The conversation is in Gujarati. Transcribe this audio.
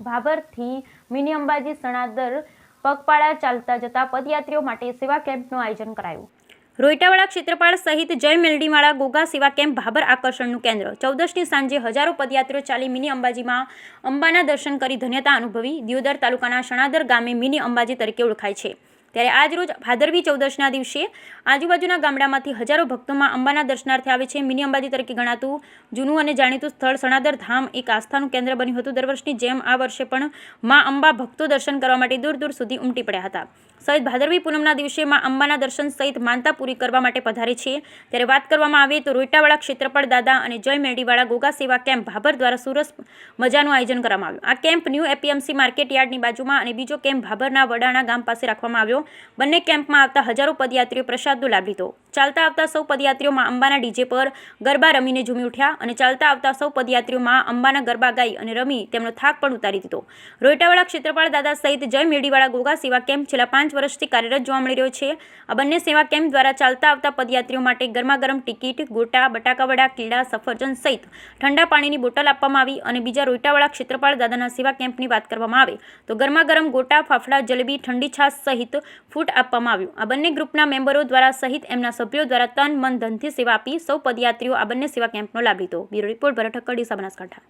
ભાભરથી મિની અંબાજી સણાદર પગપાળા ચાલતા જતા પદયાત્રીઓ માટે સેવા કેમ્પનું આયોજન કરાયું। રોઈટાવાડા ક્ષેત્રપાળ સહિત જય મેલડીવાળા ગોગા સેવા કેમ્પ ભાભર આકર્ષણનું કેન્દ્ર। 14ની સાંજે હજારો પદયાત્રીઓ ચાલી મિની અંબાજીમાં અંબાના દર્શન કરી ધન્યતા અનુભવી। દિયોદર તાલુકાના સણાદર ગામે મિની અંબાજી તરીકે ઓળખાય છે। ત્યારે આજ રોજ ભાદરવી 14ના દિવસે આજુબાજુના ગામડામાંથી હજારો ભક્તોમાં અંબાના દર્શનાર્થે આવે છે। મિની અંબાજી તરીકે ગણાતું જૂનું અને જાણીતું સ્થળ સણાદર ધામ એક આસ્થાનું કેન્દ્ર બન્યું હતું। દર વર્ષની જેમ આ વર્ષે પણ માં અંબા ભક્તો દર્શન કરવા માટે દૂર દૂર સુધી ઉમટી પડ્યા હતા। સહિત ભાદરવી પૂનમના દિવસે માં અંબાના દર્શન સહિત માનતા પૂરી કરવા માટે પધારે છે। ત્યારે વાત કરવામાં આવે તો રોઈટાવાળા ક્ષેત્રપાળ દાદા અને જય મેરડીવાળા ગોગા સેવા કેમ્પ ભાભર દ્વારા સરસ મજાનું આયોજન કરવામાં આવ્યું। આ કેમ્પ ન્યૂ એપીએમસી માર્કેટ યાર્ડની બાજુમાં અને બીજો કેમ્પ ભાભરના વડાણા ગામ પાસે રાખવામાં આવ્યો। બંને કેમ્પમાં આવતા હજારો પદયાત્રીઓ પ્રસાદનો લાભ લીધો। ચાલતા આવતા સૌ પદયાત્રીઓ માં અંબાના ડીજે પર ગરબા રમીને ઝૂમી ઉઠ્યા અને ચાલતા આવતા સૌ પદયાત્રીઓ માં અંબાના ગરબા ગાઈ અને રમી તેમનો થાક પણ ઉતારી દીધો। રોઈટાવાળા ક્ષેત્રપાળ દાદા સહિત જય મેરડીવાળા ગોગા સેવા કેમ્પ છેલ્લા 5 વર્ષથી કાર્યરત જોવા મળી રહ્યો છે। આ બંને સેવા કેમ્પ દ્વારા ચાલતા આવતા પદયાત્રીઓ માટે ગરમાગરમ ટિકિટ, ગોટા, બટાકાવડા, કીડા, સફરજન સહિત ઠંડા પાણીની બોટલ આપવામાં આવી। અને બીજા રોઈટાવાળા ક્ષેત્રપાળ દાદાના સેવા કેમ્પની વાત કરવામાં આવે તો ગરમાગરમ ગોટા, ફાફડા, જલેબી, ઠંડી છાશ સહિત ફૂડ આપવામાં આવ્યું। આ બંને ગ્રુપના મેમ્બરો દ્વારા સહિત એમના સભ્યો દ્વારા તન મન ધનથી સેવા આપી સૌ પદયાત્રીઓ આ બંને સેવા કેમ્પનો લાભ લીધો। બ્યુરો રિપોર્ટ ભરત ઠક્કર, ડીસા, બનાસકાંઠા।